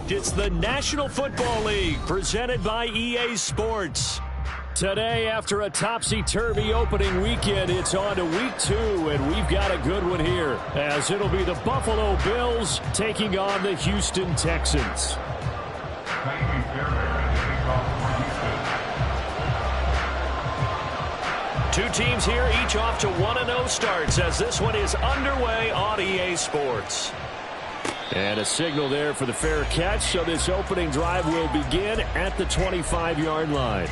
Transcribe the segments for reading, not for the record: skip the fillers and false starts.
fact, it's the National Football League presented by EA Sports. Today, after a topsy-turvy opening weekend, it's on to week 2, and we've got a good one here, as it'll be the Buffalo Bills taking on the Houston Texans. Two teams here, each off to 1-0 starts, as this one is underway on EA Sports. And a signal there for the fair catch, so this opening drive will begin at the 25-yard line.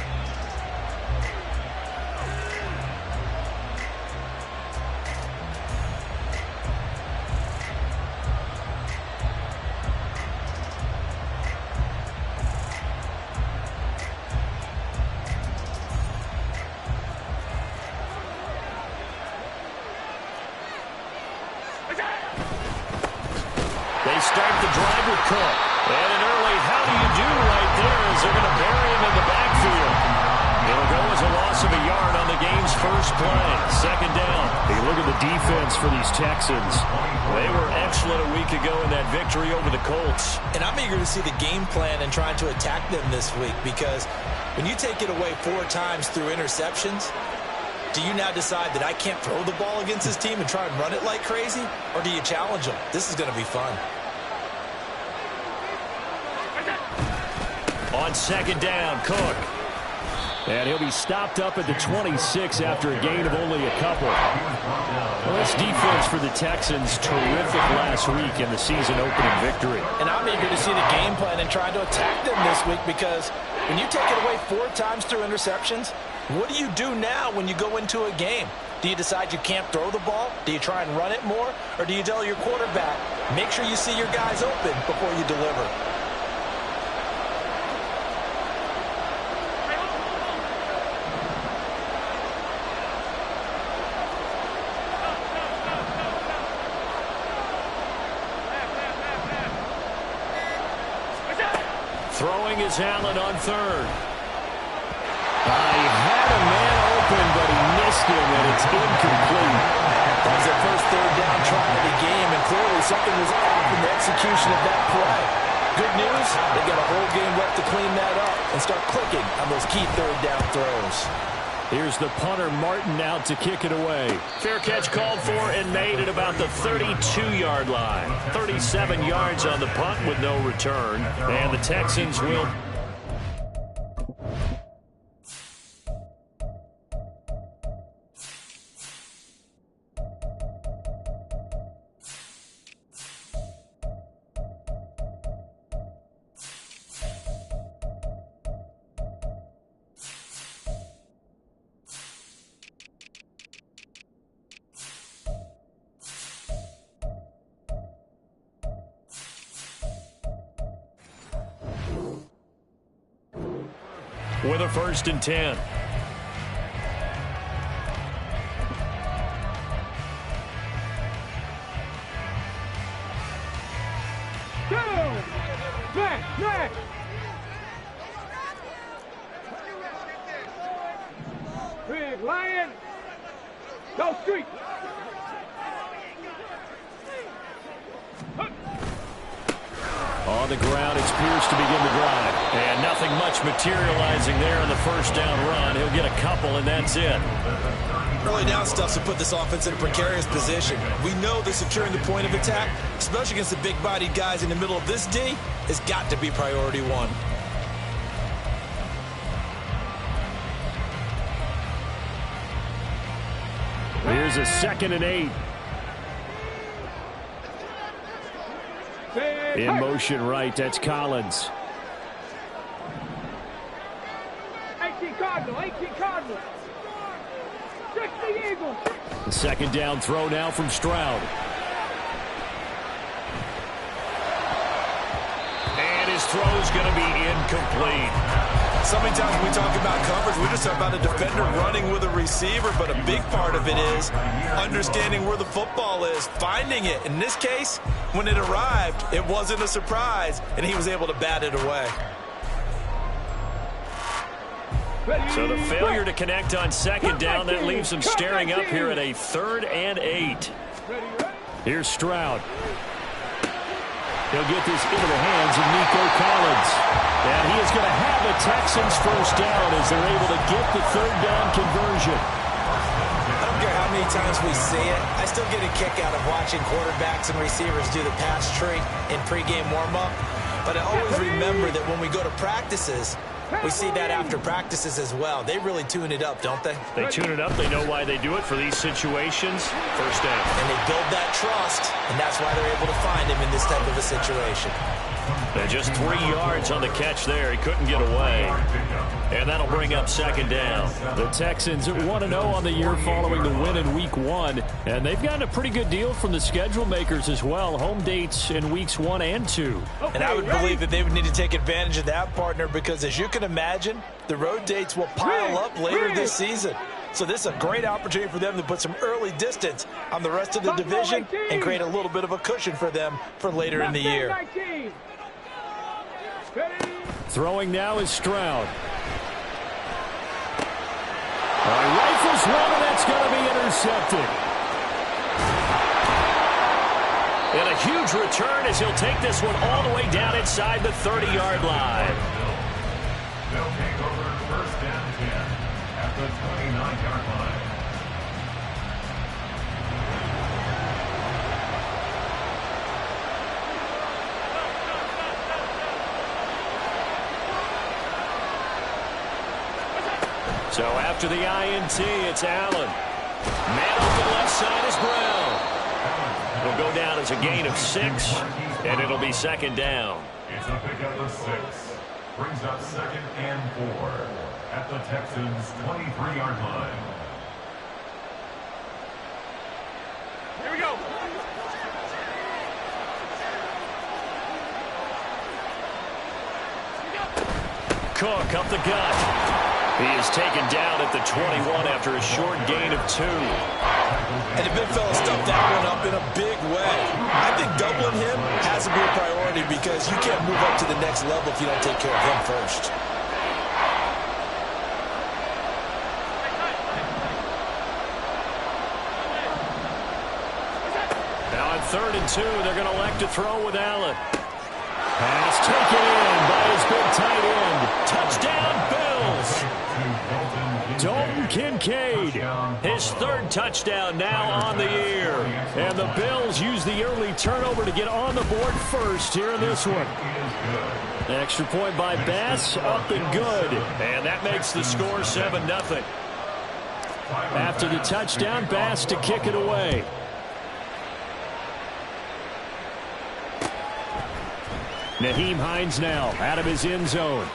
They start the drive with Cook. And an early how do you do right there as they're going to bury him in the backfield. It'll go as a loss of a yard on the game's first play. Second down. Hey, look at the defense for these Texans. They were excellent a week ago in that victory over the Colts. And I'm eager to see the game plan and trying to attack them this week, because when you take it away 4 times through interceptions, do you now decide that I can't throw the ball against this team and try and run it like crazy? Or do you challenge them? This is going to be fun. On second down, Cook. And he'll be stopped up at the 26 after a gain of only a couple. Well, this defense for the Texans, terrific last week in the season-opening victory. And I'm eager to see the game plan and try to attack them this week, because when you take it away 4 times through interceptions, what do you do now when you go into a game? Do you decide you can't throw the ball? Do you try and run it more? Or do you tell your quarterback, make sure you see your guys open before you deliver? Throwing is Allen on third. He had a man open, but he missed him, and it's incomplete. That was their first third down try of the game, and clearly something was off in the execution of that play. Good news, they got a whole game left to clean that up and start clicking on those key third down throws. Here's the punter, Martin, out to kick it away. Fair catch called for and made at about the 32-yard line. 37 yards on the punt with no return. And the Texans will... with a 1st and 10. Back. Big Lion. Go street. On the ground, it's Pierce to begin the drive. And nothing much materializing there on the first down run. He'll get a couple, and that's it. Early down stuff to put this offense in a precarious position. We know that securing the point of attack, especially against the big-bodied guys in the middle of this D, has got to be priority 1. Here's a 2nd and 8. In motion right, that's Collins. 18 Cardinals. 60 Eagles. The 2nd down throw now from Stroud. And his throw's going to be incomplete. So many times when we talk about coverage, we just talk about a defender running with a receiver, but a big part of it is understanding where the football is, finding it. In this case, when it arrived, it wasn't a surprise, and he was able to bat it away. So the failure to connect on 2nd down, that leaves him staring up here at a 3rd and 8. Here's Stroud. He'll get this into the hands of Nico Collins. And he is going to have the Texans first down as they're able to get the third down conversion. I don't care how many times we see it. I still get a kick out of watching quarterbacks and receivers do the pass tree in pregame warm-up. But I always remember that when we go to practices, we see that after practices as well. They really tune it up, don't they? They tune it up. They know why they do it for these situations. First down. And they build that trust, and that's why they're able to find him in this type of a situation. And just 3 yards on the catch there. He couldn't get away. And that'll bring up second down. The Texans are 1-0 on the year following the win in Week 1. And they've gotten a pretty good deal from the schedule makers as well. Home dates in Weeks 1 and 2. And I would believe that they would need to take advantage of that, partner, because as you can imagine, the road dates will pile up later this season. So this is a great opportunity for them to put some early distance on the rest of the division and create a little bit of a cushion for them for later in the year. Throwing now is Stroud. Rifles one, and that's going to be intercepted. And a huge return as he'll take this one all the way down inside the 30-yard line. They'll take over first and 10 at the 29-yard line. So after the INT, it's Allen. Man open left side is Brown. It'll go down as a gain of 6, and it'll be second down. It's a pickup of 6. Brings up second and 4 at the Texans' 23-yard line. Here we go. Cook up the gut. He is taken down at the 21 after a short gain of 2. And the big fella stuffed that one up in a big way. I think doubling him has to be a priority because you can't move up to the next level if you don't take care of him first. Now on 3rd and 2, they're going to elect to throw with Allen. Pass taken in by his big tight end. Touchdown, Bills. Dalton Kincaid, his 3rd touchdown now on the year. And the Bills use the early turnover to get on the board first here in this one. Extra point by Bass, up and good. And that makes the score 7-0. After the touchdown, Bass to kick it away. Nyheim Hines now out of his end zone.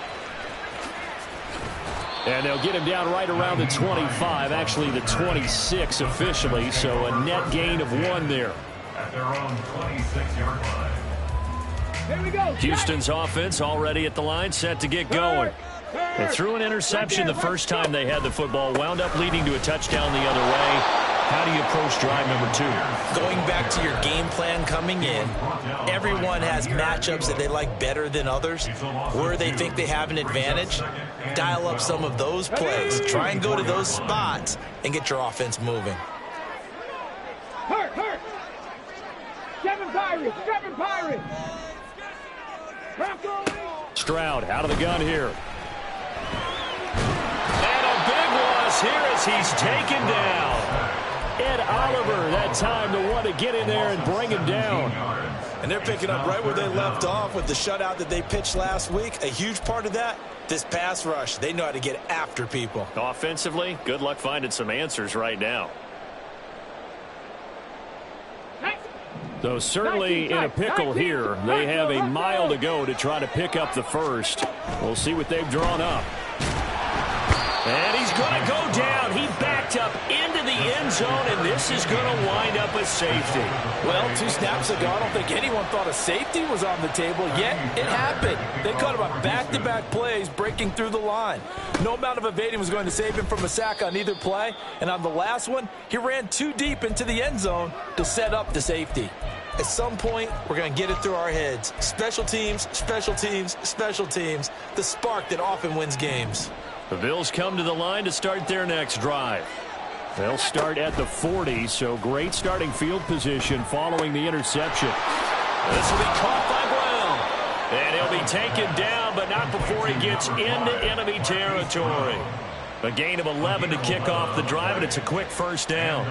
And they'll get him down right around the 25, actually the 26 officially, so a net gain of 1 there. At their own 26-yard line. Here we go. Houston's offense already at the line, set to get going. They threw an interception the first time they had the football, wound up leading to a touchdown the other way. How do you approach drive number 2? Going back to your game plan coming in, everyone has matchups that they like better than others. Where they think they have an advantage, dial up some of those plays. Try and go to those spots and get your offense moving. Hurt. 7 Pirates. 7 Pirates. Stroud out of the gun here. And a big loss here as he's taken down. Ed Oliver, that time the one to get in there and bring him down. And they're picking up right where they left off with the shutout that they pitched last week. A huge part of that, this pass rush. They know how to get after people. Offensively, good luck finding some answers right now. So certainly in a pickle here. They have a mile to go to try to pick up the first. We'll see what they've drawn up. And he's going to go down. He backed up into the end zone, and this is going to wind up a safety. Well, 2 snaps ago, I don't think anyone thought a safety was on the table, yet it happened. They caught him on back-to-back plays breaking through the line. No amount of evading was going to save him from a sack on either play, and on the last one, he ran too deep into the end zone to set up the safety. At some point, we're going to get it through our heads. Special teams, special teams, special teams, the spark that often wins games. The Bills come to the line to start their next drive. They'll start at the 40, so great starting field position following the interception. This will be caught by Brown. And he'll be taken down, but not before he gets into enemy territory. A gain of 11 to kick off the drive, and it's a quick first down.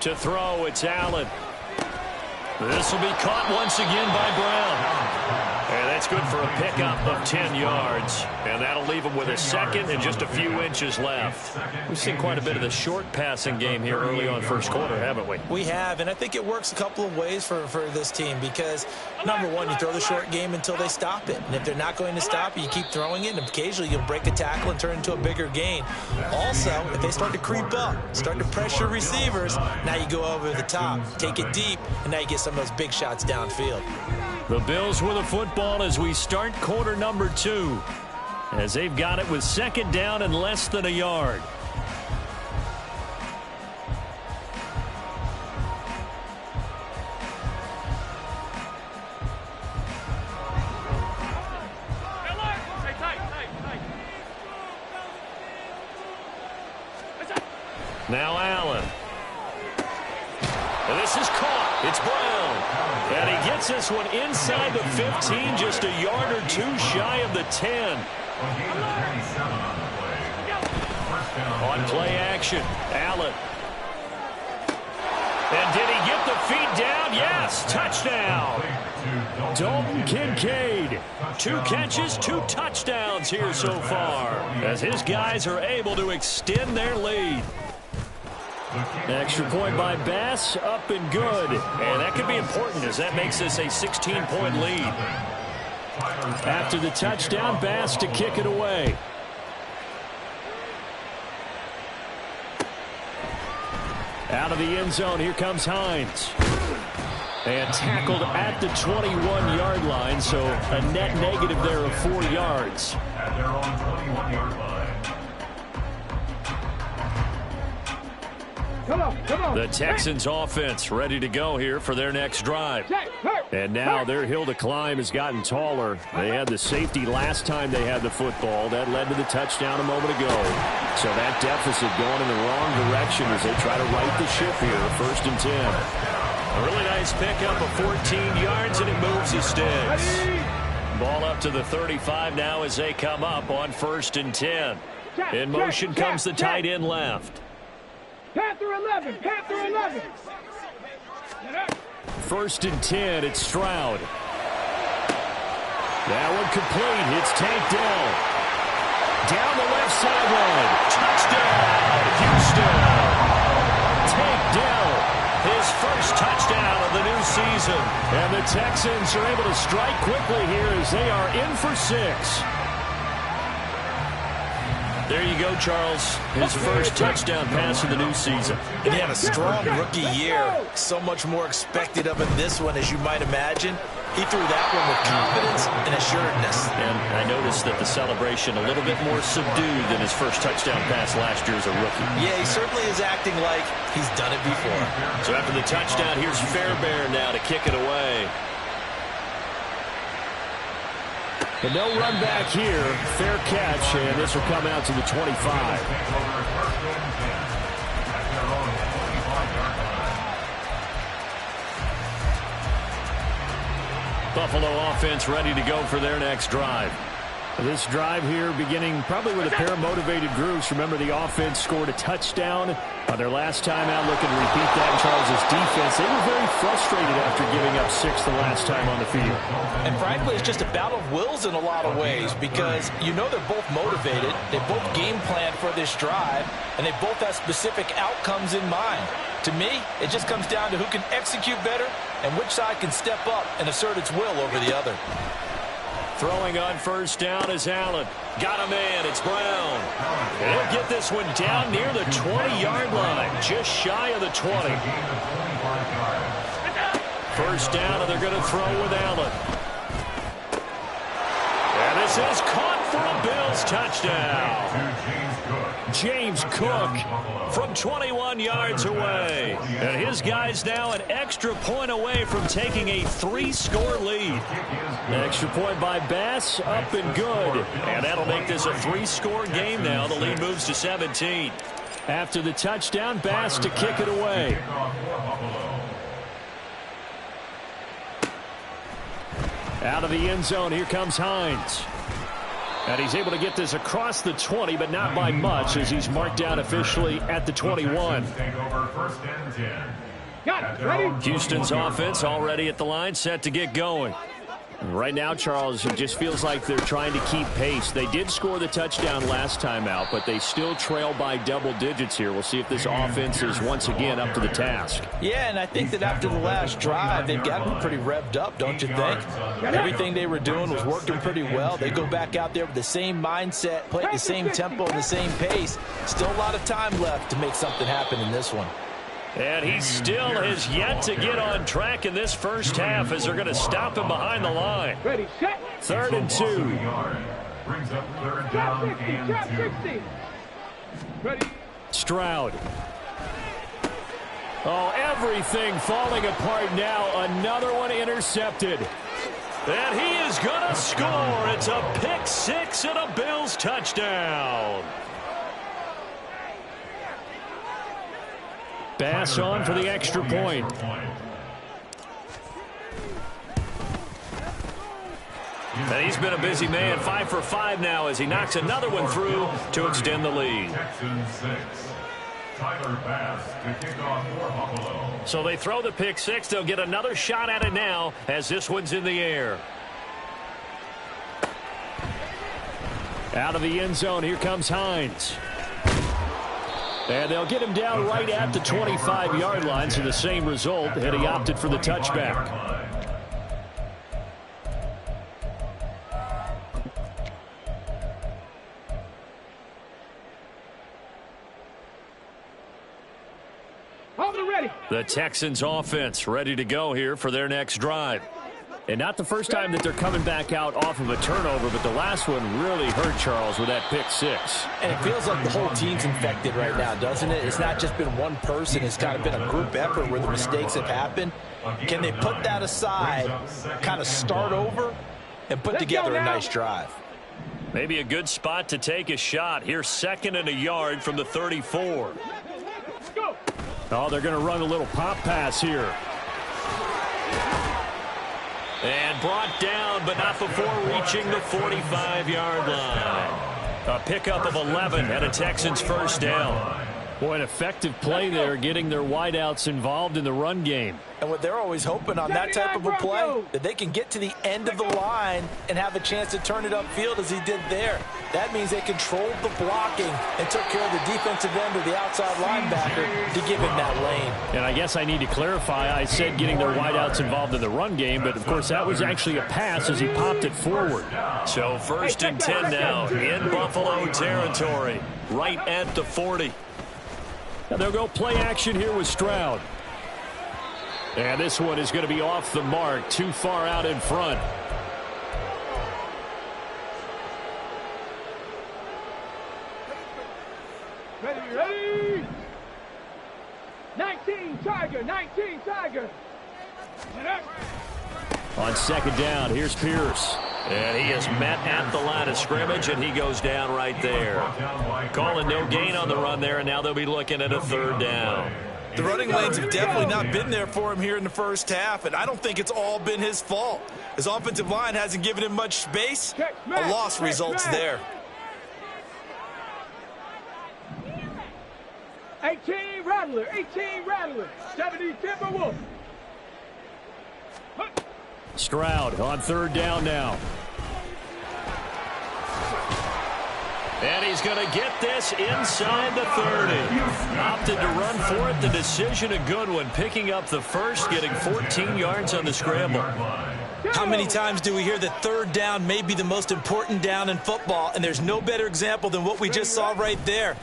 To throw, it's Allen. This will be caught once again by Brown. And that's good for a pickup of 10 yards. And that'll leave him with a second and just a few inches left. We've seen quite a bit of the short passing game here early on first quarter, haven't we? We have, and I think it works a couple of ways for this team because, number one, you throw the short game until they stop it. And if they're not going to stop it, you keep throwing it, and occasionally you'll break a tackle and turn into a bigger gain. Also, if they start to creep up, start to pressure receivers, now you go over the top, take it deep, and now you get some of those big shots downfield. The Bills with a football as we start quarter number 2. As they've got it with second down and less than a yard. Now Allen. And this is caught. It's Brown. And he gets this one inside the 15, just a yard or two shy of the 10. On play action, Allen. And did he get the feet down? Yes, touchdown. Dalton Kincaid. 2 catches, 2 touchdowns here so far, as his guys are able to extend their lead. Extra point by Bass, up and good. And that could be important as that makes this a 16-point lead. After the touchdown, Bass to kick it away. Out of the end zone, here comes Hines. And tackled at the 21-yard line, so a net negative there of 4 yards. At their own 21-yard line. Come on. The Texans offense ready to go here for their next drive. And now their hill to climb has gotten taller. They had the safety last time they had the football. That led to the touchdown a moment ago. So that deficit going in the wrong direction as they try to right the ship here. 1st and 10. A really nice pickup of 14 yards, and it moves the sticks. Ball up to the 35 now as they come up on 1st and 10. In motion comes the tight end left. Panther 11. 1st and 10, it's Stroud. That one complete. It's tanked down. Down the left sideline. Touchdown, Houston. Tank Dell, his first touchdown of the new season. And the Texans are able to strike quickly here as they are in for 6. There you go, Charles. His first touchdown pass of the new season. And he had a strong rookie year. So much more expected of him this one, as you might imagine. He threw that one with confidence and assuredness. And I noticed that the celebration a little bit more subdued than his first touchdown pass last year as a rookie. Yeah, he certainly is acting like he's done it before. So after the touchdown, here's Fairbairn now to kick it away. And no run back here. Fair catch, and this will come out to the 25. Buffalo offense ready to go for their next drive. This drive here beginning probably with a pair of motivated groups. Remember, the offense scored a touchdown on their last time out, looking to repeat that in Charles' defense. They were very frustrated after giving up 6 the last time on the field. And frankly, it's just a battle of wills in a lot of ways because you know they're both motivated. They both game plan for this drive, and they both have specific outcomes in mind. To me, it just comes down to who can execute better and which side can step up and assert its will over the other. Throwing on 1st down is Allen. Got him in. It's Brown. And he'll get this one down near the 20-yard line, just shy of the 20. 1st down, and they're going to throw with Allen. And this is caught for a Bills touchdown. James Cook from 21 yards away. And his guys now an extra point away from taking a 3-score lead. Extra point by Bass, up and good. And that'll make this a 3-score game now. The lead moves to 17. After the touchdown, Bass to kick it away. Out of the end zone, here comes Hines. And he's able to get this across the 20, but not by much, as he's marked down officially at the 21. Got it. Ready? Houston's offense already at the line, set to get going. Right now, Charles, it just feels like they're trying to keep pace. They did score the touchdown last time out, but they still trail by double digits here. We'll see if this offense is once again up to the task. Yeah, and I think that after the last drive, they've got them pretty revved up, don't you think? Everything they were doing was working pretty well. They go back out there with the same mindset, play at the same tempo and the same pace. Still a lot of time left to make something happen in this one. And he still has yet to get on track in this first half as they're going to stop him behind the line. Ready, set. 3rd and 2. Brings up 3rd Drop down 60, and drop 2. 60. Ready. Stroud. Oh, everything falling apart now. Another one intercepted. And he is going to score. It's a pick 6 and a Bills touchdown. Bass on for the extra point. And he's been a busy man, 5 for 5 now as he knocks another one through to extend the lead. So they throw the pick 6. They'll get another shot at it now as this one's in the air. Out of the end zone, here comes Hines. And they'll get him down right at the 25-yard line, so the same result, and he opted for the touchback. Ready. The Texans offense ready to go here for their next drive. And not the first time that they're coming back out off of a turnover, but the last one really hurt Charles with that pick 6. And it feels like the whole team's infected right now, doesn't it? It's not just been one person. It's kind of been a group effort where the mistakes have happened. Can they put that aside, kind of start over, and put together a nice drive? Maybe a good spot to take a shot. Here's 2nd and a yard from the 34. Go. Oh, they're going to run a little pop pass here. And brought down, but not before reaching the 45-yard line. A pickup of 11 and a Texans first down. Boy, an effective play there, getting their wideouts involved in the run game. And what they're always hoping on that type of a play, that they can get to the end of the line and have a chance to turn it upfield as he did there. That means they controlled the blocking and took care of the defensive end or the outside linebacker to give him that lane. And I guess I need to clarify, I said getting their wideouts involved in the run game, but of course that was actually a pass as he popped it forward. So 1st and 10 now in Buffalo territory, right at the 40. Now they'll go play action here with Stroud. And this one is going to be off the mark, too far out in front. Ready. 19 Tiger, 19 Tiger. On 2nd down, here's Pierce. And he is met at the line of scrimmage, and he goes down right there. Calling no gain on the run there, and now they'll be looking at a 3rd down. The running lanes have definitely not been there for him here in the first half, and I don't think it's all been his fault. His offensive line hasn't given him much space. A loss results there. 18 Rattler, 18 Rattler, 70 Timberwolf. Stroud on 3rd down now. And he's going to get this inside the 30. Opted to run for it. The decision a good one. Picking up the first, getting 14 yards on the scramble. How many times do we hear that 3rd down may be the most important down in football, and there's no better example than what we just saw right there.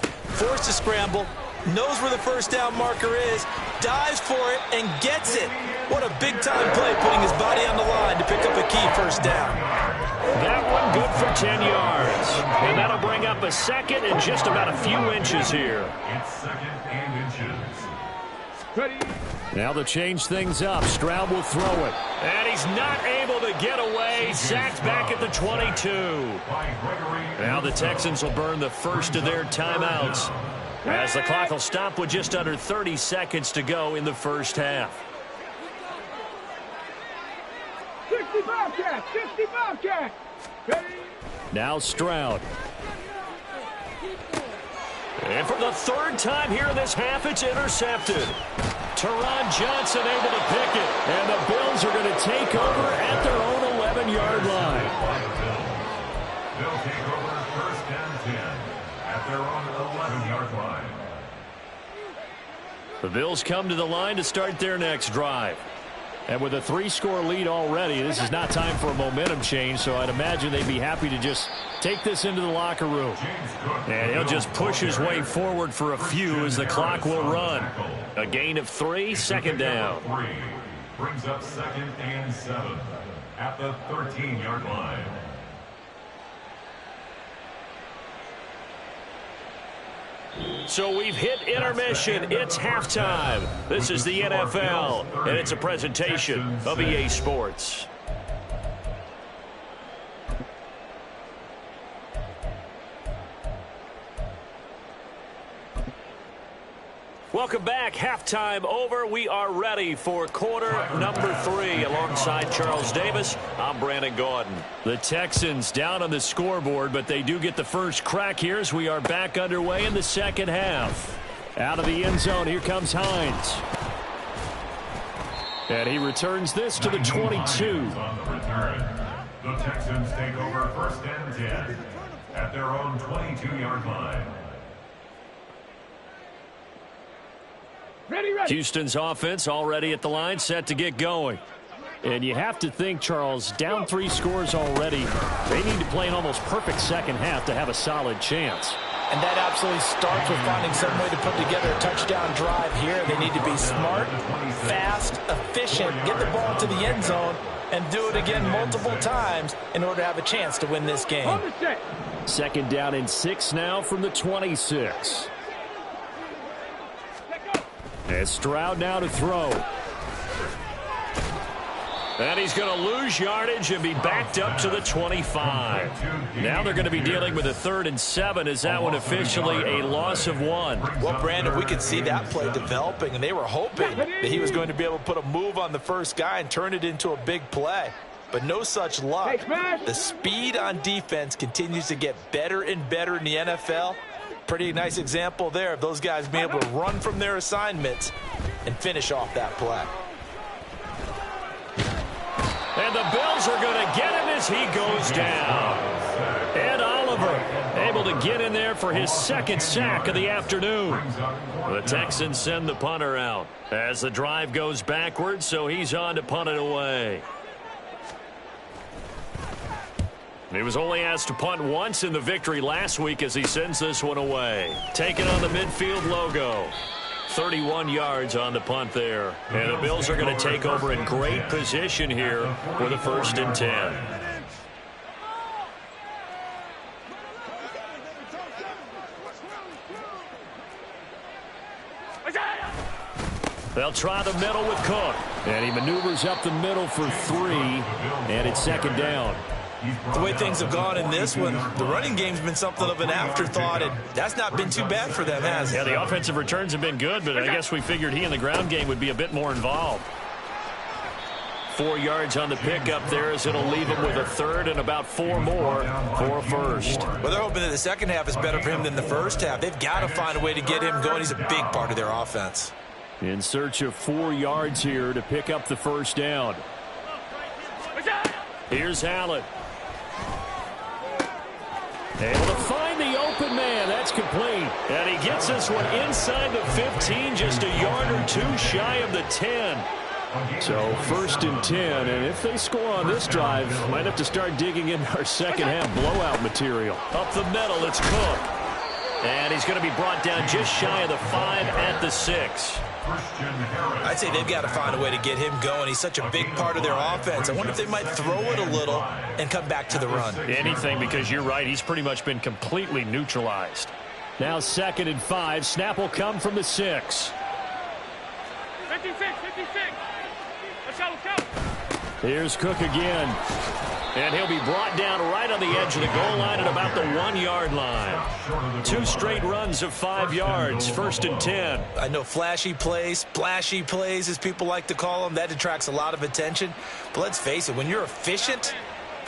Forced to scramble, knows where the 1st down marker is, dives for it, and gets it. What a big-time play, putting his body on the line to pick up a key 1st down. That one good for 10 yards. And that'll bring up a second and just about a few inches here. It's second and inches. Ready. Now they'll change things up. Stroud will throw it. And he's not able to get away. Sacked back at the 22. Now the Texans will burn the first of their timeouts, as the clock will stop with just under 30 seconds to go in the first half. 60 Bobcat. 60 Bobcat. Ready. Now Stroud. And for the third time here in this half, it's intercepted. Teron Johnson able to pick it. And the Bills are going to take over at their own 11-yard line. They'll take over first and 10 at their own 11-yard line. The Bills come to the line to start their next drive. And with a 3-score lead already, this is not time for a momentum change, so I'd imagine they'd be happy to just take this into the locker room. And he'll just push his way forward for a few as the clock will run. A gain of 3, second down. Brings up second and 7 at the 13-yard line. So we've hit intermission. It's halftime. This is the NFL, and it's a presentation of EA Sports. Welcome back. Halftime over. We are ready for quarter number 3. Alongside Charles Davis, I'm Brandon Gaudin. The Texans down on the scoreboard, but they do get the first crack here as we are back underway in the second half. Out of the end zone, here comes Hines. And he returns this to the 22. On the return, the Texans take over first and 10 at their own 22-yard line. Ready, ready. Houston's offense already at the line, set to get going. And you have to think, Charles, down 3 scores already. They need to play an almost perfect second half to have a solid chance. And that absolutely starts with finding some way to put together a touchdown drive here. They need to be smart, fast, efficient, get the ball to the end zone, and do it again multiple times in order to have a chance to win this game. On the set. Second down and 6 now from the 26. And Stroud now to throw. And he's going to lose yardage and be backed up to the 25. Now they're going to be dealing with a 3rd and 7. Is that one officially a loss of 1? Well, Brandon, we could see that play developing, and they were hoping that he was going to be able to put a move on the first guy and turn it into a big play. But no such luck. The speed on defense continues to get better and better in the NFL. Pretty nice example there of those guys being able to run from their assignments and finish off that play. And the Bills are going to get him as he goes down. Ed Oliver able to get in there for his 2nd sack of the afternoon. The Texans send the punter out as the drive goes backwards, so he's on to punt it away. He was only asked to punt once in the victory last week as he sends this one away. Taking on the midfield logo. 31 yards on the punt there. And the Bills are going to take over in great position here for the 1st and 10. They'll try the middle with Cook. And he maneuvers up the middle for 3. And it's 2nd down. The way things have gone in this one, the running game's been something of an afterthought, and that's not been too bad for them, has it? Yeah, the offensive returns have been good, but I guess we figured he in the ground game would be a bit more involved. 4 yards on the pickup there as it'll leave him with a 3rd and about 4 more for a 1st. Well, they're hoping that the second half is better for him than the first half. They've got to find a way to get him going. He's a big part of their offense. In search of 4 yards here to pick up the 1st down. Here's Allen. Able to find the open man. That's complete. And he gets this one inside the 15, just a yard or 2 shy of the 10. So 1st and 10, and if they score on this drive, might have to start digging in our second half blowout material. Up the middle, it's Cook. And he's going to be brought down just shy of the 5 at the 6. I'd say they've got to find a way to get him going. He's such a big part of their offense. I wonder if they might throw it a little and come back to the run. Anything, because you're right. He's pretty much been completely neutralized. Now 2nd and 5. Snap will come from the 6. 56. Let's go. Here's Cook again. And he'll be brought down right on the edge of the goal line at about the 1-yard line. 2 straight runs of 5 yards. 1st and 10. I know flashy plays, splashy plays, as people like to call them, that attracts a lot of attention. But let's face it, when you're efficient,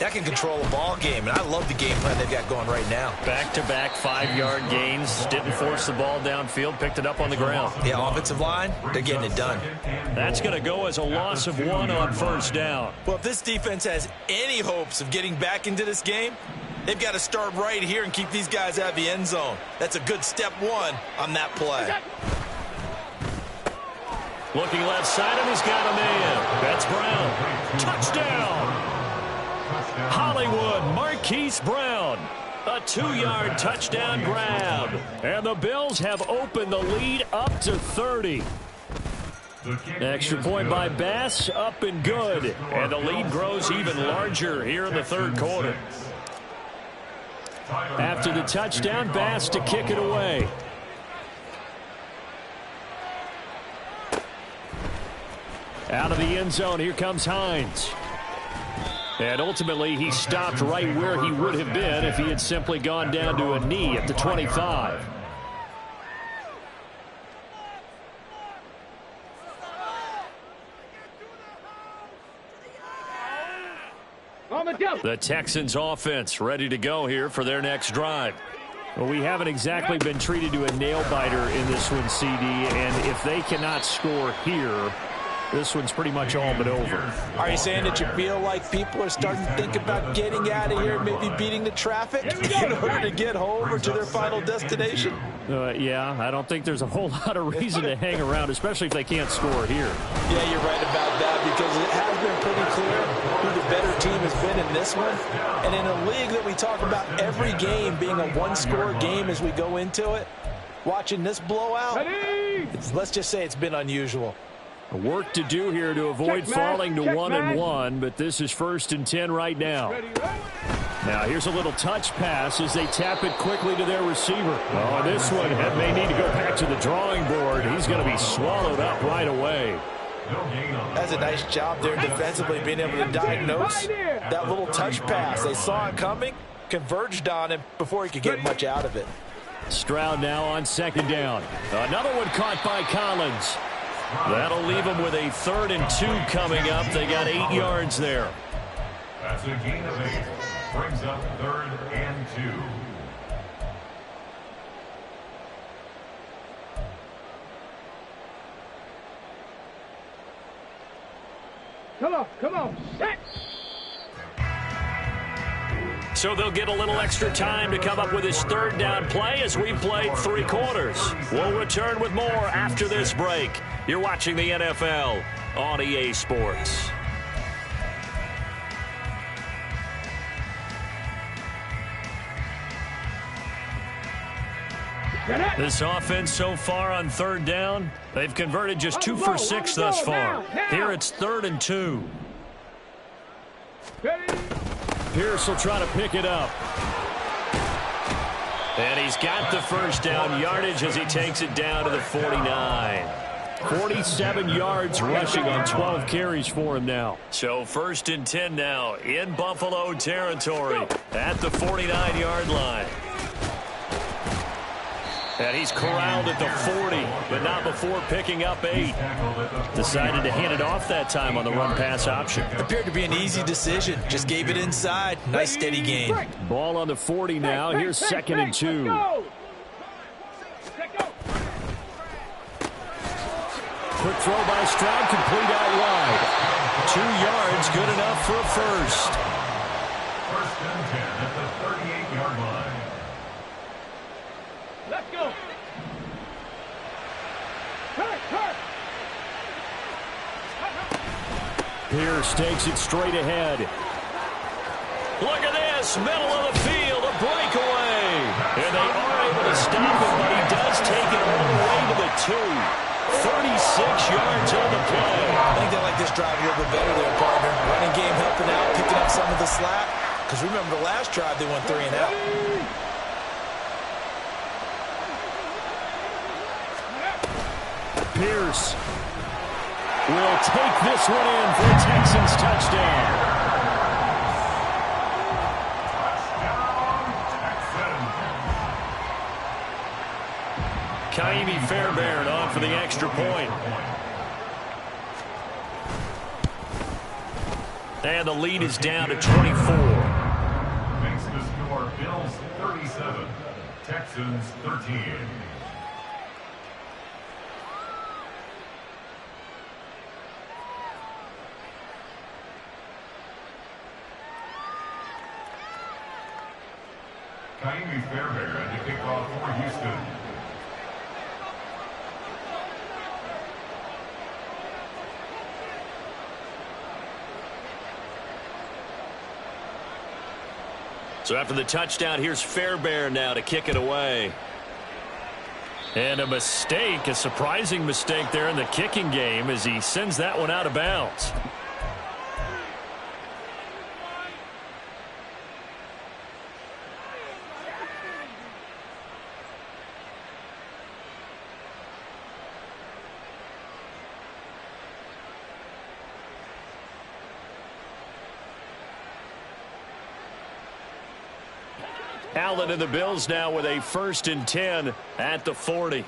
that can control a ball game. And I love the game plan they've got going right now. Back-to-back 5-yard gains. Didn't force the ball downfield. Picked it up on the ground. Yeah, offensive line, they're getting it done. That's going to go as a loss of 1 on 1st down. Well, if this defense has any hopes of getting back into this game, they've got to start right here and keep these guys out of the end zone. That's a good step 1 on that play. Looking left side, and he's got a man. That's Brown. Touchdown! Hollywood Marquise Brown. A 2-yard touchdown grab. And the Bills have opened the lead up to 30. Extra point by Bass, up and good. And the lead grows even larger here in the 3rd quarter. After the touchdown, Bass to kick it away. Out of the end zone, here comes Hines. And ultimately, he stopped right where he would have been if he had simply gone down to a knee at the 25. The Texans offense ready to go here for their next drive. Well, we haven't exactly been treated to a nail-biter in this one, CD, and if they cannot score here, this one's pretty much all but over. Are you saying that you feel like people are starting to think about getting out of here, maybe beating the traffic in order to get home or to their final destination? Yeah, I don't think there's a whole lot of reason to hang around, especially if they can't score here. Yeah, you're right about that, because it has been pretty clear who the better team has been in this one. And in a league that we talk about every game being a one-score game as we go into it, watching this blowout, let's just say it's been unusual. Work to do here to avoid falling to 1-1, but this is 1st and 10 right now. Now here's a little touch pass as they tap it quickly to their receiver. Oh, this one may need to go back to the drawing board. He's going to be swallowed up right away. That's a nice job there defensively, being able to diagnose that little touch pass. They saw it coming, converged on him before he could get much out of it. Stroud now on 2nd down. Another one caught by Collins. That'll leave them with a 3rd and 2 coming up. They got 8 yards there. That's a gain of 8. Brings up 3rd and 2. Come on, set. So they'll get a little extra time to come up with his 3rd down play as we played 3 quarters. We'll return with more after this break. You're watching the NFL on EA Sports. This offense so far on 3rd down, they've converted just 2 for 6 thus far. Here it's 3rd and 2. Pierce will try to pick it up. And he's got the 1st down yardage as he takes it down to the 49. 47 yards rushing on 12 carries for him now. So 1st and 10 now in Buffalo territory at the 49-yard line. And he's corralled at the 40, but not before picking up 8. Decided to hand it off that time on the run-pass option. Appeared to be an easy decision. Just gave it inside. Nice steady gain. Ball on the 40 now. Here's 2nd and 2. Quick throw by Stroud, complete out wide. 2 yards, good enough for a 1st. 1st and 10 at the 38-yard line. Let's go. Pierce takes it straight ahead. Look at this, middle of the field, a breakaway. And they are able to stop him, but he does take it all the way to the 2. 36 yards on the play. I think they like this drive a little bit better there, partner. Running game helping out, picking up some of the slack. Because remember the last drive, they went 3 and out. Pierce will take this one in for a Texans touchdown. Kaimi Fairbairn on for the extra point. And the lead is down to 24. Makes the score Bills 37, Texans 13. Kaimi Fairbairn to kick off for Houston. So after the touchdown, here's Fairbairn now to kick it away. And a mistake, a surprising mistake there in the kicking game as he sends that one out of bounds. Allen and the Bills now with a 1st and 10 at the 40.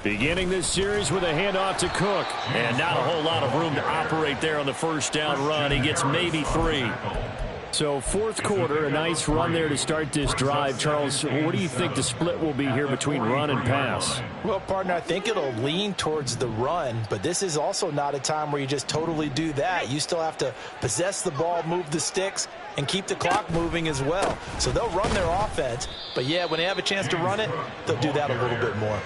Beginning this series with a handoff to Cook. And not a whole lot of room to operate there on the first down run. He gets maybe 3. So 4th quarter, a nice run there to start this drive. Charles, what do you think the split will be here between run and pass? Well, partner, I think it'll lean towards the run, but this is also not a time where you just totally do that. You still have to possess the ball, move the sticks, and keep the clock moving as well. So they'll run their offense, but yeah, when they have a chance to run it, they'll do that a little bit more.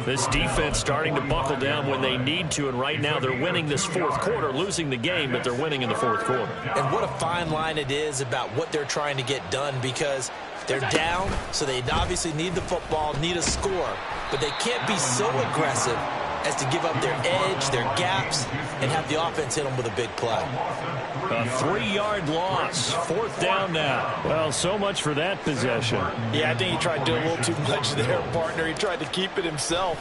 This defense starting to buckle down when they need to, and right now they're winning this 4th quarter, losing the game, but they're winning in the 4th quarter. And what a fine line it is about what they're trying to get done, because they're down, so they obviously need the football, need a score, but they can't be so aggressive as to give up their edge, their gaps, and have the offense hit them with a big play. A 3-yard loss, 4th down now. Well, so much for that possession. Yeah, I think he tried to do a little too much there, partner. He tried to keep it himself.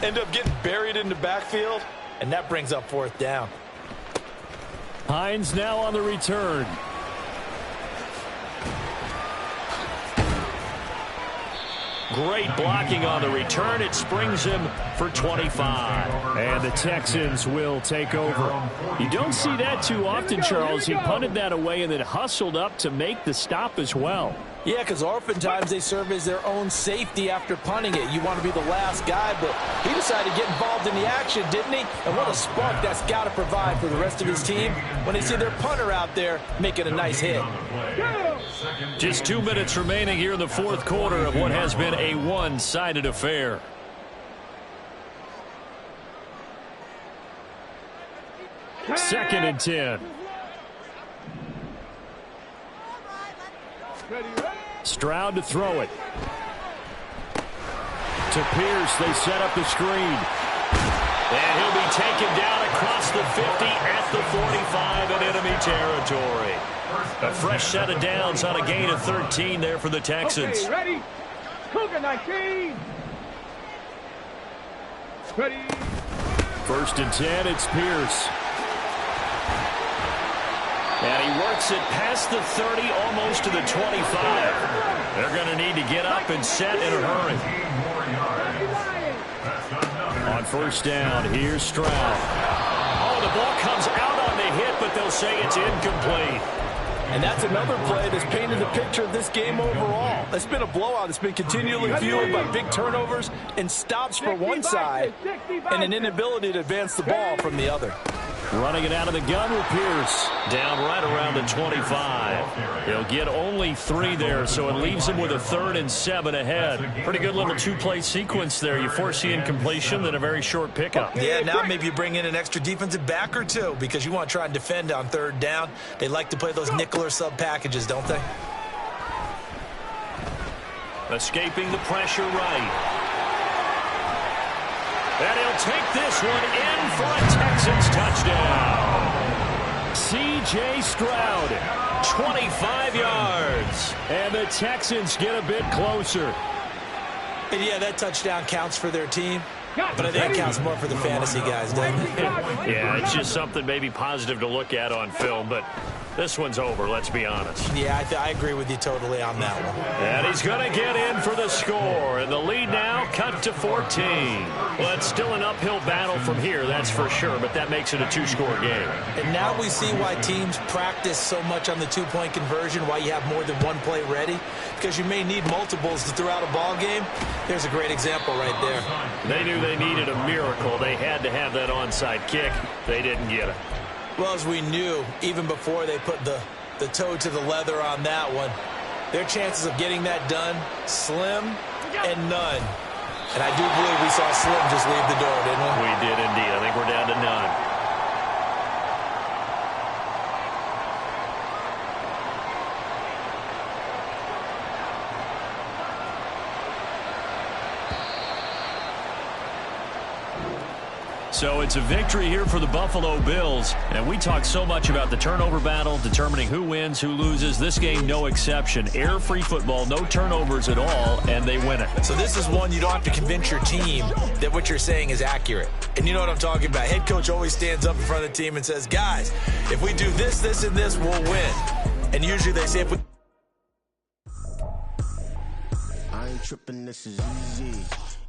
Ended up getting buried in the backfield, and that brings up 4th down. Hines now on the return. Great blocking on the return. It springs him for 25. And the Texans will take over. You don't see that too often, Charles. He punted that away and then hustled up to make the stop as well. Yeah, because oftentimes they serve as their own safety after punting it. You want to be the last guy, but he decided to get involved in the action, didn't he? And what a spark that's got to provide for the rest of his team when they see their punter out there making a nice hit. Just 2 minutes remaining here in the 4th quarter of what has been a one-sided affair. Second and 10. Stroud to throw it. To Pierce, they set up the screen. And he'll be taken down across the 50 at the 45 in enemy territory. A fresh set of downs on a gain of 13 there for the Texans. Okay, ready? Cougar 19. Ready? 1st and 10, it's Pierce. And he works it past the 30, almost to the 25. They're going to need to get up and set in a hurry. On 1st down, here's Stroud. Oh, the ball comes out on the hit, but they'll say it's incomplete. And that's another play that's painted the picture of this game overall. It's been a blowout. It's been continually fueled by big turnovers and stops for one side and an inability to advance the ball from the other. Running it out of the gun with Pierce. Down right around the 25. He'll get only 3 there, so it leaves him with a 3rd and 7 ahead. Pretty good little 2-play sequence there. You force the incompletion, then a very short pickup. Yeah, now maybe you bring in an extra defensive back or 2 because you want to try and defend on 3rd down. They like to play those nickel or sub packages, don't they? Escaping the pressure right. And he'll take this one in for a Texans touchdown. C.J. Stroud, 25 yards. And the Texans get a bit closer. And yeah, that touchdown counts for their team. But I think it counts more for the fantasy guys, doesn't it? Yeah, it's just something maybe positive to look at on film, but this one's over, let's be honest. Yeah, I agree with you totally on that one. And he's going to get in for the score, and the lead now cut to 14. Well, it's still an uphill battle from here, that's for sure, but that makes it a two-score game. And now we see why teams practice so much on the two-point conversion, why you have more than one play ready, because you may need multiples to throw out a ball game. There's a great example right there. They knew they needed a miracle. They had to have that onside kick. They didn't get it. Well, as we knew, even before they put the toe to the leather on that one, their chances of getting that done, slim and none. And I do believe we saw Slim just leave the door, didn't we? We did indeed. I think we're down to none. So it's a victory here for the Buffalo Bills. And we talked so much about the turnover battle, determining who wins, who loses. This game, no exception. Error-free football, no turnovers at all, and they win it. So this is one you don't have to convince your team that what you're saying is accurate. And you know what I'm talking about. Head coach always stands up in front of the team and says, guys, if we do this, this, and this, we'll win. And usually they say if we... I ain't tripping, this is easy.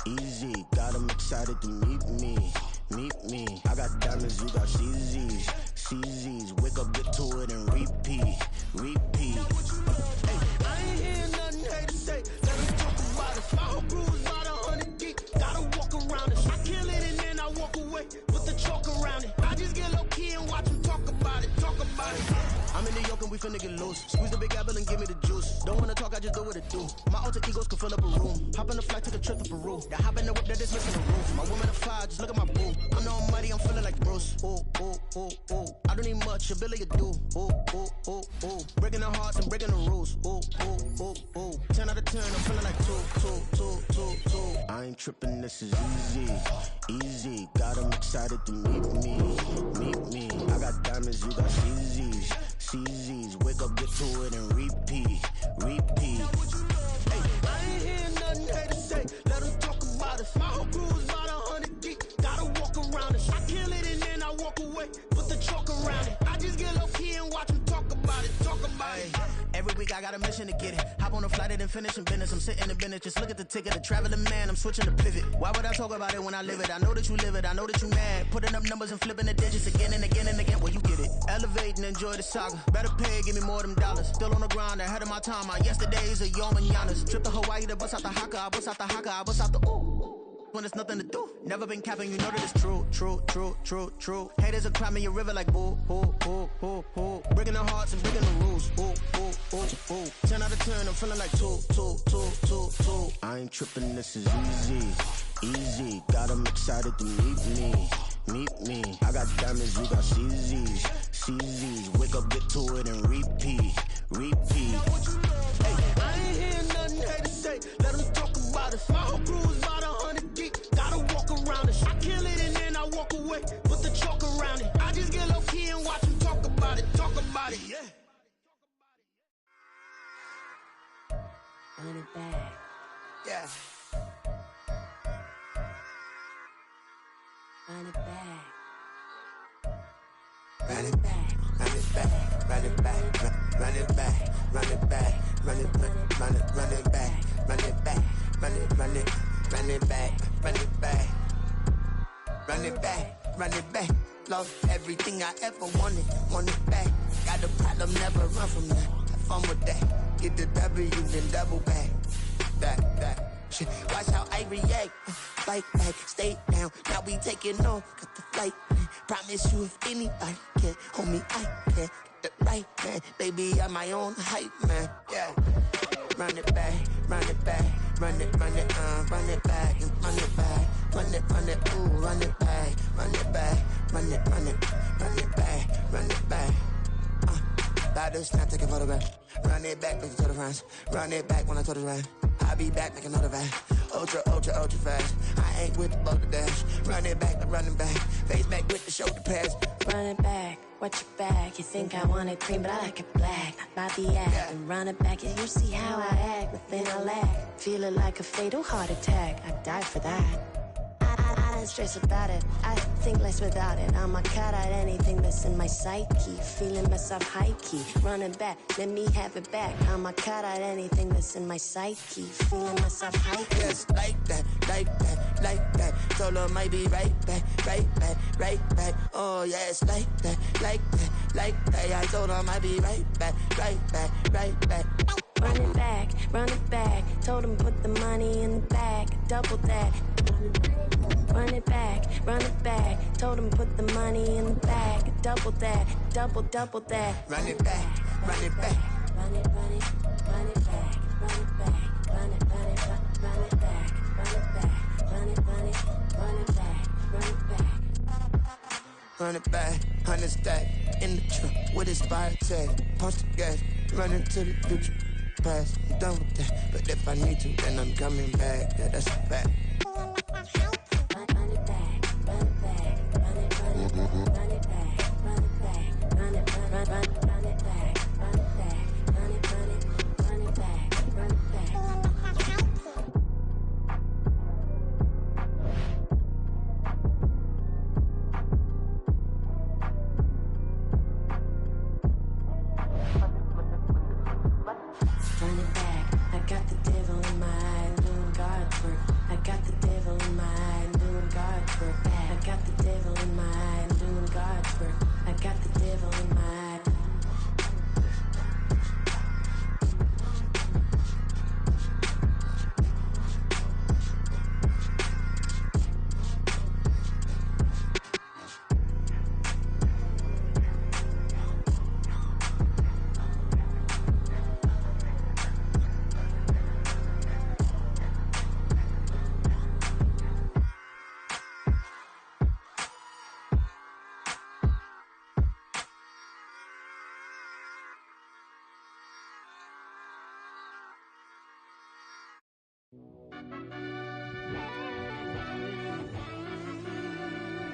Easy, got them excited to meet me. Meet me. I got diamonds, you got CZs. CZs, wake up, get to it, and repeat. Repeat. Hey, I ain't hear nothing hate to say. Let us talk about it. My whole crew is about 100 deep. Gotta walk around it. I kill it and then I walk away with the chalk around it. I just get low key and watch them talk about it. Talk about it. I'm in New York and we finna get loose. Squeeze the big apple and give me the juice. Don't wanna talk, I just do what it do. My alter egos can fill up a room. Hop on the flight, take a trip to Peru. That hop in the whip that is missing the roof. My woman a fire, just look at my boo. I'm the almighty, I'm feeling like Bruce. Ooh, ooh, ooh, ooh. I don't need much, ability to do. Ooh, ooh, ooh, ooh. Breaking the hearts and breaking the rules. Ooh, ooh, ooh, ooh. 10 out of 10, I'm feeling like 2. I ain't tripping, this is easy. Easy, got them excited to meet me. Meet me. I got diamonds, you got CZs. CZs, wake up, get to it, and repeat. Repeat. Hey, I ain't hear nothing hate to say. Let them talk about it. My whole crew is about 100 deep. Gotta walk around it. I kill it and then I walk away. Put the chalk around it. I just get low key and watch them talk about it. Talk about it. Every week I got a mission to get it. Hop on a flight and then finish in business. I'm sitting in business. Just look at the ticket. The traveling man, I'm switching to pivot. Why would I talk about it when I live it? I know that you live it. I know that you mad. Putting up numbers and flipping the digits again and again and again. Well, you get it. Elevate and enjoy the saga. Better pay, give me more them dollars. Still on the grind, ahead of my time. My yesterdays are yo mananas. Trip to Hawaii to bust out the haka. I bust out the haka. I bust out the ooh. When there's nothing to do. Never been capping, you know that it's true. Haters are crying in your river like boo, boo, boo, boo, boo. Breaking the hearts and breaking the rules. Ooh, ooh, ooh, ooh. 10 out of 10, I'm feeling like 2. I ain't tripping, this is easy. Easy, got them excited to meet me. Meet me. I got diamonds, you got CZs. CZs, wake up, get to it, and repeat. Repeat. Hey, I ain't hear nothing hate to say. Let them talk about it. My whole crew is about 100 deep. Gotta walk around it. I kill it and then I walk away. Put the chalk around it. I just get low key and watch them talk about it. Talk about it. Yeah. Run it back. Yeah. Run it back. Run it back. Run it back. Run it back. Run it back. Run it back. Run it back. Run it back. Run it back. Run it back. Run it back. Run it back. Run it back. Run it back. Lost everything I ever wanted. Want it back. Got a problem, never run from that. Have fun with that. Get the W, then double back. That. Shit. Watch how I react. Fight back, stay down. Now we taking on. Got the flight. Promise you if anybody can, homie, I can. Get the right man. Baby, I'm my own hype man. Yeah. Run it back, run it back. Run it back, run it back. Run it, ooh, run it back. Run it back, run it back. Run it back. About this time, take a photograph. Run it back, make it to the front. Run it back when I told it right. I'll be back, make another ride. Ultra, ultra, ultra fast. I ain't with the boulder dash. Run it back, I'm running back. Face back with the shoulder pads. Run it back, watch your back. You think I want it cream, but I like it black. Not by the act. Yeah. And run it back, yeah, you see how I act. Nothing I lack. Feel it like a fatal heart attack. I'd die for that. I don't stress about it. I think less without it. I'ma cut out anything that's in my psyche. Feeling myself high key. Running back, let me have it back. I'ma cut out anything that's in my psyche. Feeling myself high key. Yes, like that, like that, like that. Told her might be right back, right back, right back. Oh yes, like that, like that, like that. I told her might be right back, right back, right back. Run it back, run it back. Told him put the money in the bag. Double that. Run it back, run it back. Told him put the money in the bag. Double that, double that. Run it back, run it back. Run it, run it, run it back, run it back, run it, run it, run it back, run it back, run it, run it, run it back, run it back. Run it back, 100 stack in the truck with his fire tag. Punch the gas, running to the future. Past, I'm done with that. But if I need to, then I'm coming back. Yeah, that's a fact. Run it back, run it back, run it, run it, run it back, run it back, run it, run it back, run it back, run it, run it, run it back, run it back. Run it back, I got the devil in my eye, doing God's work. I got the devil in my eye, doing God's work. I got the devil in my eye, doing God's work. I got the devil in my eye.